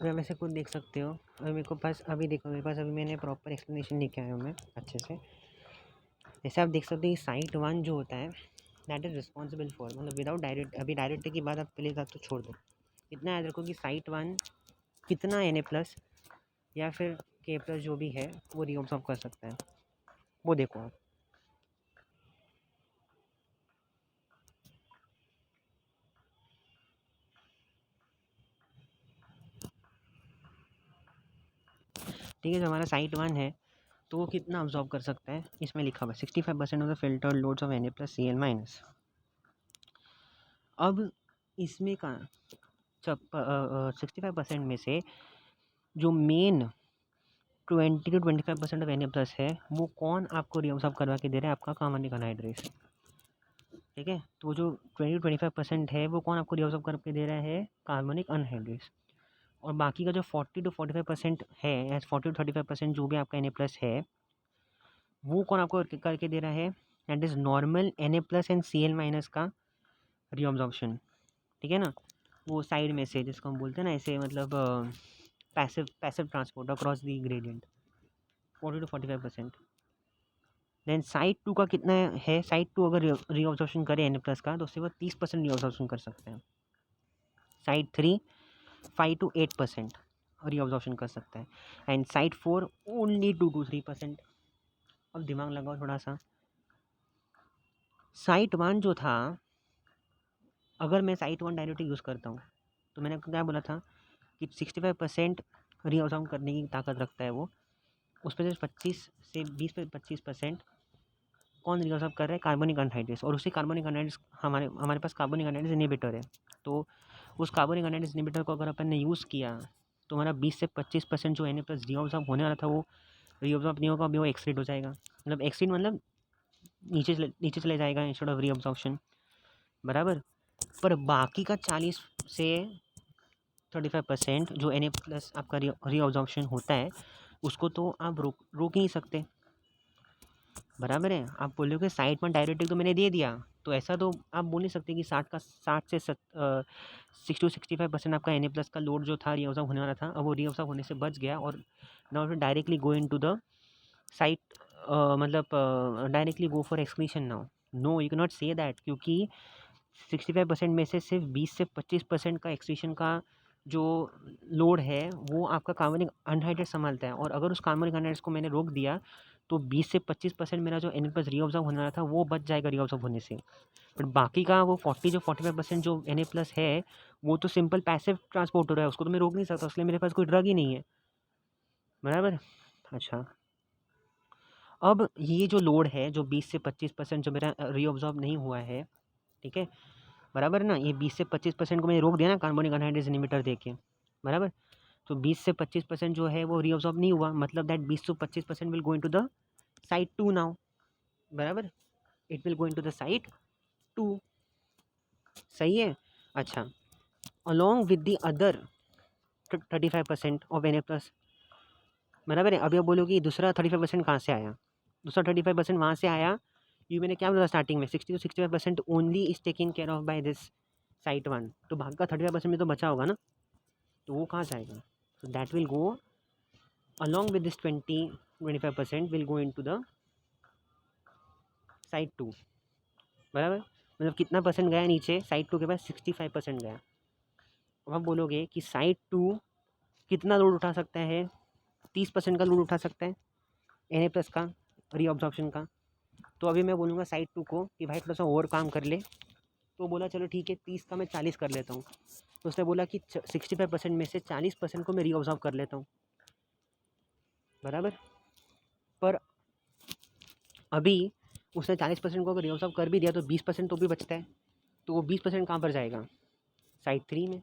आप ऐसे खुद देख सकते हो। और मेरे को पास अभी देखो, मेरे पास अभी मैंने प्रॉपर एक्सप्लेनेशन लेके आया हूँ मैं अच्छे से। जैसे आप देख सकते हो कि साइट 1 जो होता है दैट इज़ रिस्पॉन्सिबल फॉर, मतलब विदाउट डायरेक्ट, अभी डायरेक्ट की बात आप पहले बात तो छोड़ दो, इतना याद रखो कि साइट 1 कितना Na+ या फिर K+ जो भी है वो रीअब्सॉर्ब कर सकता है, वो देखो आप। ठीक है, जो हमारा साइट 1 है तो वो कितना अब्जॉर्ब कर सकता है, इसमें लिखा हुआ है 65% of the filter loads of Na+Cl-। अब इसमें का 65% में से जो मेन 20 to 25% ऑफ Na+ है वो कौन आपको रीअब्सॉर्ब करवा के दे रहा है, आपका कार्बनिक अनहाइड्रेस। ठीक है, तो वो जो 20 to 25% है वो कौन आपको रीअब्सॉर्ब करके दे रहा है, कार्बनिक अनहाइड्रेस। और बाकी का जो 40 to 45% है, या 40 to 35% जो भी आपका Na+ है वो कौन आपको करके दे रहा है, that is normal Na+ and Cl- का रीअब्जॉर्प्शन। ठीक है ना, वो साइड में से जिसको हम बोलते हैं ना ऐसे, मतलब passive transport across the gradient, 40 to 45%। Then side 2 का कितना है, साइड 2 अगर रीअब्जॉर्प्शन करे Na+ का तो उससे वो 30% रीअब्जॉर्प्शन कर सकते हैं। साइड 3 5 to 8% रीअब्जॉर्प्शन कर सकता है, एंड साइड 4 ओनली 2 to 3%। अब दिमाग लगाओ थोड़ा सा, साइट 1 जो था, अगर मैं साइट 1 डायरेक्ट यूज़ करता हूँ तो मैंने क्या बोला था कि 65% रीअब्जॉर्ब करने की ताकत रखता है वो, उसमें से 25 से 20 पे 25% कौन रीअब्जॉर्ब कर रहा है, कार्बनिक अनहाइड्रेस। और उसी कार्बनिक अनहाइड्रेस हमारे हमारे पास कार्बनिक अनहाइड्रेस इनहिबिटर है, तो उस कार्बनिक अनहाइड्रेस इनहिबिटर को अगर अपन ने यूज़ किया तो हमारा 20 से 25% जो Na+ रीअब्जॉर्ब होने वाला था वो रीअब्जॉर्ब नहीं होगा, अभी वो एक्सीड हो जाएगा। मतलब एक्सीड मतलब नीचे चले जाएगा इंस्टेड ऑफ रीअब्जॉर्प्शन, बराबर। पर बाकी का 40 से 35% जो Na+ आपका रीअब्जॉर्प्शन होता है उसको तो आप रोक ही नहीं सकते, बराबर है। आप बोल रहे हो कि साइट में डायरेक्टिव तो मैंने दे दिया, तो ऐसा तो आप बोल नहीं सकते कि 60 से 60 to 65% आपका Na+ का लोड जो था रीअब्जॉर्ब होने वाला था, अब वो रीअब्जॉर्ब होने से बच गया और now directly go into the site, मतलब directly go for excretion now. No, you can not say that, क्योंकि 65% में से सिर्फ 20 से 25% का एक्सक्रीशन का जो लोड है वो आपका कार्बनिक अनहाइड्रेट संभालता है, और अगर उस कार्बनिक अनहाइड्रेट को मैंने रोक दिया तो 20 से 25% मेरा जो Na+ रीअब्जॉर्ब होने वाला था वो बच जाएगा रीअब्जॉर्ब होने से। बट बाकी का वो 45% जो Na+ है वो तो सिंपल पैसिव ट्रांसपोर्टर है, उसको तो मैं रोक नहीं सकता, इसलिए मेरे पास कोई ड्रग ही नहीं है, बराबर। अच्छा, अब ये जो लोड है जो 20 से 25% जो मेरा रीअब्जॉर्ब नहीं हुआ है, ठीक है, बराबर ना, ये 20 से 25% को मैंने रोक दिया ना कार्बनिक अनहाइड्रेस इनहिबिटर देके, बराबर। तो 20 से 25% जो है वो रीअब्जॉर्ब नहीं हुआ, मतलब that 20 to 25% will go into the side 2 now, बराबर। It will go into the side 2, सही है। अच्छा, along with the other 35% of Na+, बराबर है। अभी आप बोलोगे दूसरा 35% कहाँ से आया, दूसरा 35% वहाँ से आया, ये मैंने क्या बोला स्टार्टिंग में, 60 to 65% only is taking care of by this side 1, तो भाग का 35% में तो बचा होगा ना, तो वो कहाँ से आएगा, तो that will go along with this 25% will go into the side 2, बराबर। मतलब कितना परसेंट गया नीचे, साइड 2 के पास 65% गया। अब आप बोलोगे कि साइड 2 कितना लोड उठा सकता है, 30% का लोड उठा सकता है Na+ का रीअब्जॉर्प्शन का। तो अभी मैं बोलूँगा साइड 2 को कि भाई थोड़ा सा और काम कर ले, तो बोला चलो ठीक है 30 का मैं 40 कर लेता हूँ, तो उसने बोला कि 65% में से 40% को मैं रीअब्जॉर्ब कर लेता हूँ, बराबर। पर अभी उसने 40% को अगर रीअब्जॉर्ब कर भी दिया तो 20% तो भी बचता है, तो वो 20% कहाँ पर जाएगा, साइड 3 में।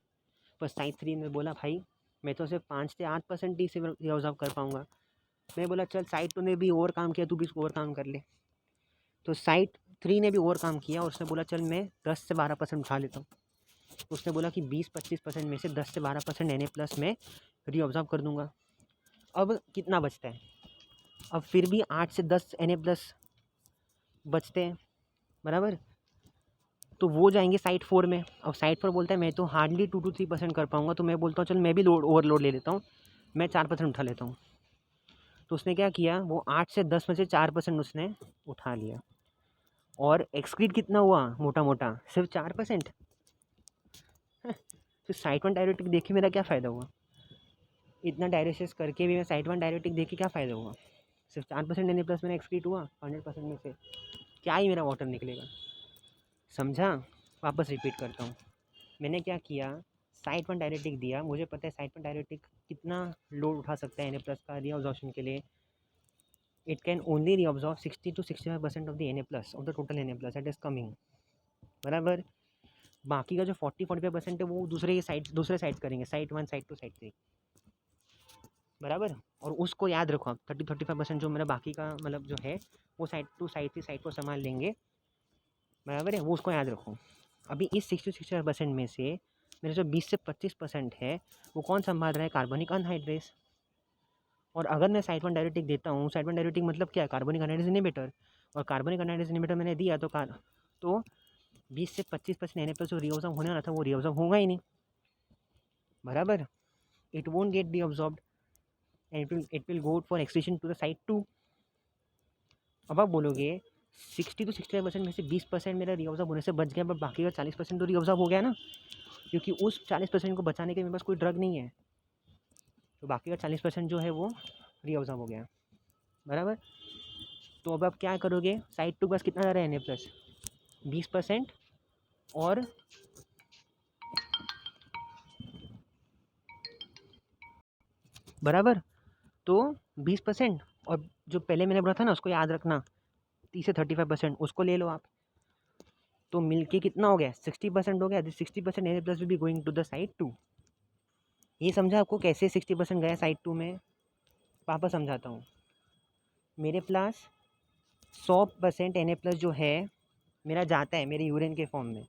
पर साइड 3 में बोला भाई मैं तो सिर्फ 5 से 8% ही से रीअब्जॉर्ब कर पाऊँगा। मैं बोला चल साइड 2 ने भी और काम किया, तू भी और काम कर ले। तो साइड 3 ने भी और काम किया और उसने बोला चल मैं 10 से 12% उठा लेता हूँ। तो उसने बोला कि 20-25% में से 10 से 12% Na+ में रीअब्जॉर्ब कर दूंगा। अब कितना बचता है, अब फिर भी 8 से 10 Na+ बचते हैं, बराबर। तो वो जाएंगे साइट 4 में। अब साइट 4 बोलता है मैं तो हार्डली 2 to 3% कर पाऊँगा, तो मैं बोलता हूँ चल मैं भी ओवरलोड ले लेता हूँ, मैं 4% उठा लेता हूँ। तो उसने क्या किया, वो 8 से 10 में से 4% उसने उठा लिया, और एक्सक्रीट कितना हुआ मोटा मोटा, सिर्फ 4%। तो साइट 1 डायरेक्टिक देख के मेरा क्या फ़ायदा हुआ, इतना डायरेसिस करके भी मैं साइट 1 डायरेक्टिक देख के क्या फ़ायदा हुआ, सिर्फ 4% एन प्लस मेरा एक्सक्रीट हुआ 100% में से, क्या ही मेरा वाटर निकलेगा। समझा? वापस रिपीट करता हूँ, मैंने क्या किया, साइट 1 डायरेक्टिक दिया, मुझे पता है साइट 1 डायरेक्टिक कितना लोड उठा सकता है एन प्लस का रीअब्जॉर्प्शन के लिए। It can only reabsorb 60 to 65% of the N plus, of the total N plus that is coming, बराबर। बाकी का जो 40-45% है वो दूसरे साइड करेंगे, साइट 1, साइट 2, साइट 3, बराबर। और उसको याद रखो आप, 30-35% जो मेरा बाकी का मतलब जो है वो साइट 2, साइट 3, साइट 4 संभाल लेंगे, बराबर है, वो उसको याद रखो। अभी इस 60-65% में से मेरे जो 20 से 25% है वो कौन संभाल रहा है, कार्बनिक अनहाइड्रेस। और अगर मैं साइट 1 डायरेक्टिक देता हूँ, साइट 1 डायरेक्टिक मतलब क्या है, कार्बनिक अनहाइड्रेस इनहिबिटर, और कार्बनिक अनहाइड्रेस इनहिबिटर मैंने दिया तो 20 से 25% एन प्लस जो रीअब्जॉर्ब होने वाला था वो रीअब्जॉर्ब होगा ही नहीं, बराबर। It won't get reabsorbed and it will go for excretion to the site 2। अब आप बोलोगे 60 to 65% में से 20% मेरा रीअब्जॉर्ब होने से बच गया, बट बाकी का 40% तो रीअब्जॉर्ब हो गया ना, क्योंकि उस 40% को बचाने के मेरे पास कोई ड्रग नहीं है, तो बाकी का 40% जो है वो रीअब्जॉर्ब हो गया, बराबर। तो अब आप क्या करोगे, साइड 2 बस कितना जा रहा है एन प्लस 20%, और बराबर, तो 20%, और जो पहले मैंने बोला था ना उसको याद रखना, 30 से 35% उसको ले लो आप, तो मिलके कितना हो गया, 60% हो गया। 60% N plus will be going to the side 2। ये समझा आपको कैसे 60% गया साइड 2 में, वापस समझाता हूँ। मेरे प्लस 100% एन प्लस जो है मेरा जाता है मेरे यूरिन के फॉर्म में,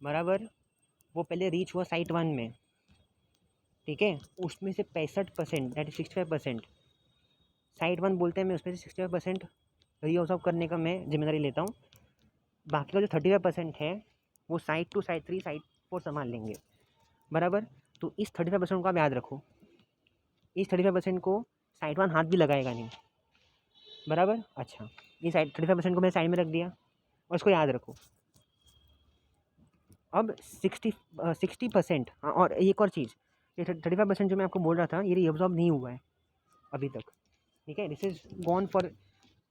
बराबर। वो पहले रीच हुआ साइट 1 में, ठीक है, उसमें से 65% दैट इज 65% साइट 1 बोलते हैं, मैं उसमें से 65% रीअब्जॉर्ब करने का मैं जिम्मेदारी लेता हूँ। बाकी का जो 35% है वो साइट 2, साइट 3, साइट 4 संभाल लेंगे, बराबर। तो इस 35% को आप याद रखो, इस 35% को साइट 1 हाथ भी लगाएगा नहीं, बराबर। अच्छा, ये साइड 35% को मैं साइड में रख दिया, और इसको याद रखो। अब 60%, हाँ, और एक और चीज़, ये 35% जो मैं आपको बोल रहा था ये रीअब्जॉर्ब नहीं हुआ है अभी तक, ठीक है, this is gone for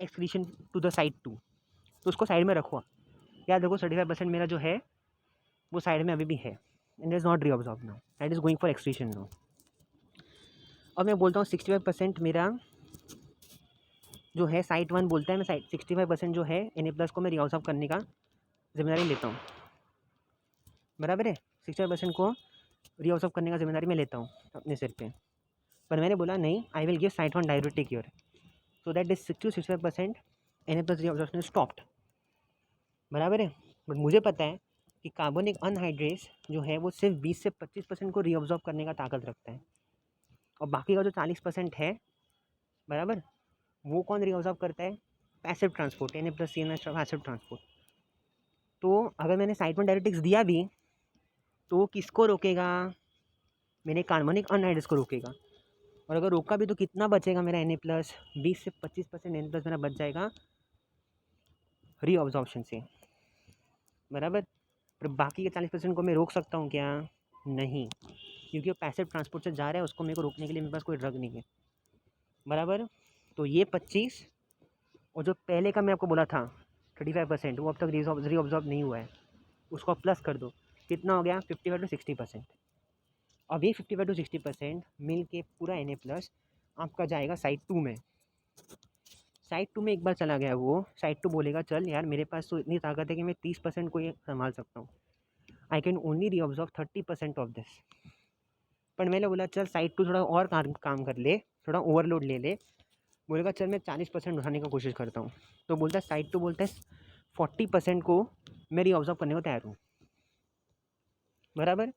excretion to the side 2, तो उसको साइड में रखो, याद रखो 35% मेरा जो है वो साइड में अभी भी है, and is not reabsorb now, that is going for excretion now. अब मैं बोलता हूँ 65% मेरा जो है साइट 1 बोलता है, मैं साइट 65% जो है एन प्लस को मैं रीअब्जॉर्ब करने का जिम्मेदारी लेता हूँ, बराबर है। 65% को रीअब्जॉर्ब करने का जिम्मेदारी मैं लेता हूँ अपने सिर पे, पर मैंने बोला नहीं, I will give site 1 diuretic here, so that is 60-65% N plus reabsorption stopped, बराबर है। बट मुझे पता है कि कार्बनिक अनहाइड्रेस जो है वो सिर्फ 20 से 25% को रीअब्जॉर्ब करने का ताकत रखता है, और बाकी का जो 40% है, बराबर, वो कौन रीअब्जॉर्ब करता है, passive transport, N plus C N H passive transport. तो अगर मैंने साइट 1 डायरेक्टिक्स दिया भी तो किसको रोकेगा, मेरे कार्बनिक अनहाइड्रेस को रोकेगा, और अगर रोका भी तो कितना बचेगा मेरा एन प्लस, 20 से 25% एन प्लस मेरा बच जाएगा रीअब्जॉर्प्शन से, बराबर। पर बाकी के 40% को मैं रोक सकता हूँ क्या, नहीं, क्योंकि वो पैसिव ट्रांसपोर्ट से जा रहा है, उसको मेरे को रोकने के लिए मेरे पास कोई ड्रग नहीं है, बराबर। तो ये 25, और जो पहले का मैं आपको बोला था 35% वो अब तक रीअब्जॉर्ब नहीं हुआ है, उसको प्लस कर दो, कितना हो गया 55 to 60%। अब ये 55 to 60% मिल के पूरा एन प्लस आपका जाएगा साइड 2 में। साइड 2 में एक बार चला गया वो, साइड 2 बोलेगा चल यार मेरे पास तो इतनी ताकत है कि मैं 30% को ये संभाल सकता हूँ, I can only reabsorb 30% of this. पर मैंने बोला चल साइड 2 थोड़ा और काम कर ले, थोड़ा ओवरलोड ले ले, बोलेगा चल मैं 40% उठाने का कोशिश करता हूँ, तो बोलता है साइड 2 बोलता है 40% को मैं रीअब्जॉर्ब करने को तैयार हूँ, बराबर।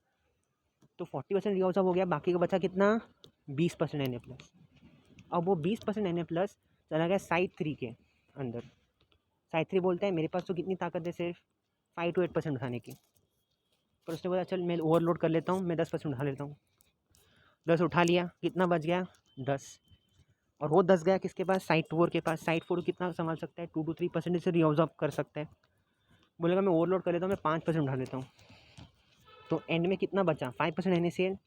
तो 40% रीअब्जॉर्ब हो गया, बाकी का बचा कितना 20% एन प्लस। अब वो 20% एन प्लस चला गया साइड 3 के अंदर, साइड 3 बोलता है मेरे पास तो कितनी ताकत है, सिर्फ 5 to 8% उठाने की। पर उसने बोला चल मैं ओवरलोड कर लेता हूँ, मैं 10% उठा लेता हूँ। 10 उठा लिया, कितना बच गया? 10। और वो 10 गया किसके पास? साइड 4 के पास। साइड 4 कितना संभाल सकता है? 2 to 3% से रीअब्जॉर्ब कर सकता है। बोलेगा मैं ओवरलोड कर लेता हूँ, मैं 5% उठा लेता हूँ। तो एंड में कितना बचा? 5% NaCl।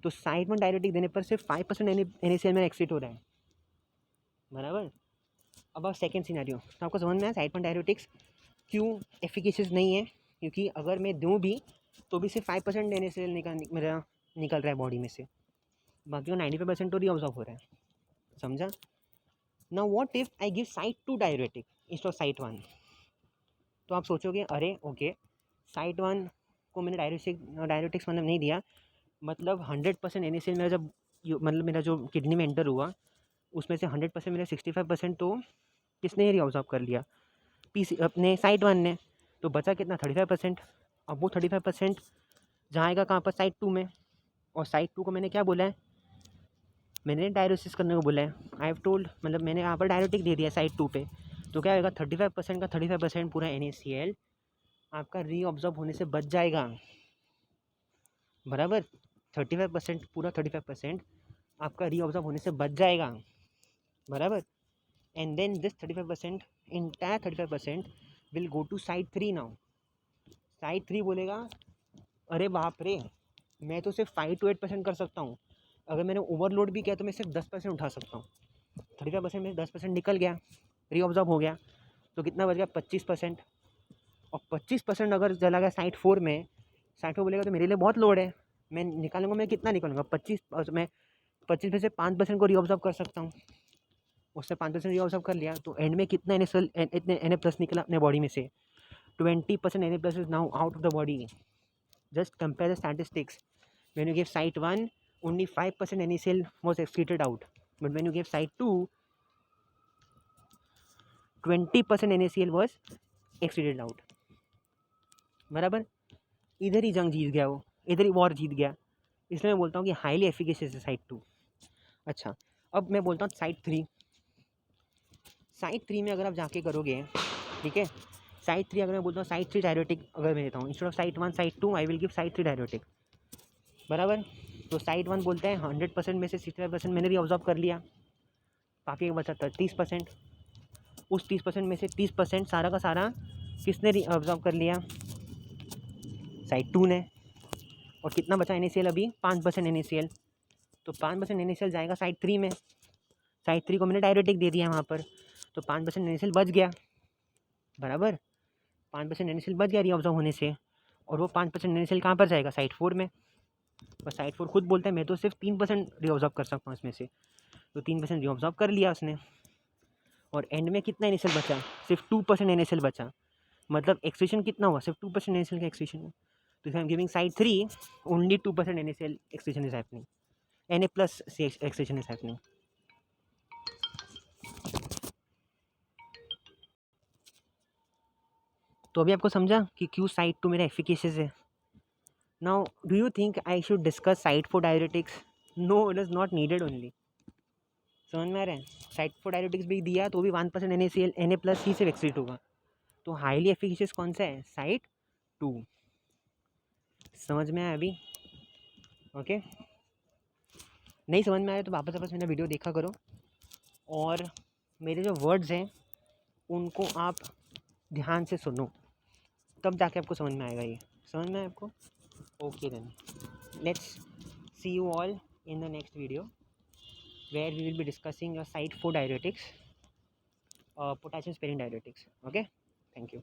तो साइड में डायरेटिक देने पर सिर्फ 5% NaCl में एक्सिट हो रहा है, बराबर। अब आप सेकेंड सिनेरियो, तो आपको समझ में आया साइड में डायरेटिक्स क्यों एफिकेशियस नहीं है? क्योंकि अगर मैं दूँ भी तो भी सिर्फ 5% NaCl मेरा निकल रहा है बॉडी में से, बाकी 95% तो रीअब्जॉर्ब हो रहा है, समझा? Now what if I give side 2 diuretic instead of side 1? तो आप सोचोगे अरे ओके, साइड 1 को मैंने डायरेटिक्स मतलब नहीं दिया, मतलब 100% NaCl मेरा जब मतलब मेरा जो किडनी में एंटर हुआ उसमें से 100% मेरा 65% तो किसने रीअब्जॉर्ब कर लिया? अपने साइड 1 ने। तो बचा कितना? 35%। अब वो 35% जाएगा कहाँ पर? साइड 2 में। और साइड 2 को मैंने क्या बोला है? मैंने डायलिसिस करने को बोला है। आई हैव टोल्ड, मतलब मैंने यहाँ पर डायरेटिक दे दिया साइड 2 पे। तो क्या होगा? 35% का 35% पूरा NaCl आपका रीअब्जॉर्ब होने से बच जाएगा, बराबर। 35% पूरा 35% आपका रीअब्जॉर्ब होने से बच जाएगा, बराबर। And then this 35% entire 35% will go to side 3 now. Side 3 बोलेगा अरे बाप रे, मैं तो सिर्फ 5 to 8% कर सकता हूँ, अगर मैंने ओवरलोड भी किया तो मैं सिर्फ 10% उठा सकता हूँ। 35% में 10% निकल गया, रीअब्जॉर्ब हो गया, तो कितना बच गया? 25%। और 25% अगर चला गया साइड 4 में, साइड 4 बोलेगा तो मेरे लिए बहुत लोड है, मैं निकालूंगा, मैं कितना निकालूंगा? 25। मैं 25 में से 5% को रीअब्जॉर्ब कर सकता हूँ, उससे 5% रीअब्जॉर्ब कर लिया, तो एंड में कितना इतने Na+ निकला अपने बॉडी में से? 20% Na+ is now out of the body. Just compare the statistics. When you give side 1 only 5% NaCl was excreted out, but when you gave side 2 20% NaCl was excreted out, बराबर। इधर ही जंग जीत गया वो, इधर ही वॉर जीत गया। इसलिए मैं बोलता हूँ कि हाईली एफिकेशियस है साइड 2। अच्छा, अब मैं बोलता हूँ साइड 3। साइड 3 में अगर आप जाके करोगे, ठीक है, साइड 3 अगर मैं बोलता हूँ साइड 3 डायरेटिक अगर मैं देता हूँ instead of side 1 side 2 I will give side 3 diuretic, बराबर। तो साइड 1 बोलते हैं 100% में से 65% मैंने रीअब्जॉर्ब कर लिया, बाकी बचा 30%। उस 30% में से 30% सारा का सारा किसने रीअब्जॉर्ब कर लिया? साइड 2 ने। और कितना बचा NaCl? अभी 5% NaCl। तो 5% NaCl जाएगा साइड 3 में। साइड 3 को मैंने डायरेटिक दे दिया वहाँ पर, तो 5% NaCl बच गया, बराबर। 5% NaCl बच गया रीअब्जॉर्ब होने से, और वो 5% NaCl कहाँ पर जाएगा? साइड 4 में। और साइड 4 खुद बोलता है मैं तो सिर्फ 3% रीअब्जॉर्ब कर सकता हूँ इसमें से, तो 3% रीअब्जॉर्ब कर लिया उसने। और एंड में कितना NaCl बचा? सिर्फ 2% NaCl बचा, मतलब एक्सक्रीशन कितना हुआ? सिर्फ 2% NaCl का एक्सक्रीशन हुआ। तो I am giving side 3 only 2% NaCl excretion is happening, Na+ excretion is happening. तो अभी आपको समझा कि क्यों साइड 2 मेरा एफिकेशियस है। Now do you think I should discuss side 4 diuretics? No, it is not needed only. समझ में आ रहा है? साइड 4 डायरेटिक्स भी दिया तो भी 1% NaCl Na+ ही से एक्सक्रीट होगा। तो हाईली एफिकेशियस कौन सा है? साइड 2। समझ में आया अभी? ओके, नहीं समझ में आया तो वापस मेरा वीडियो देखा करो, और मेरे जो वर्ड्स हैं उनको आप ध्यान से सुनो, तब जाके आपको समझ में आएगा। ये समझ में आया आपको? Okay then, let's see you all in the next video where we will be discussing your side 4 diuretics, potassium sparing diuretics. Okay, thank you.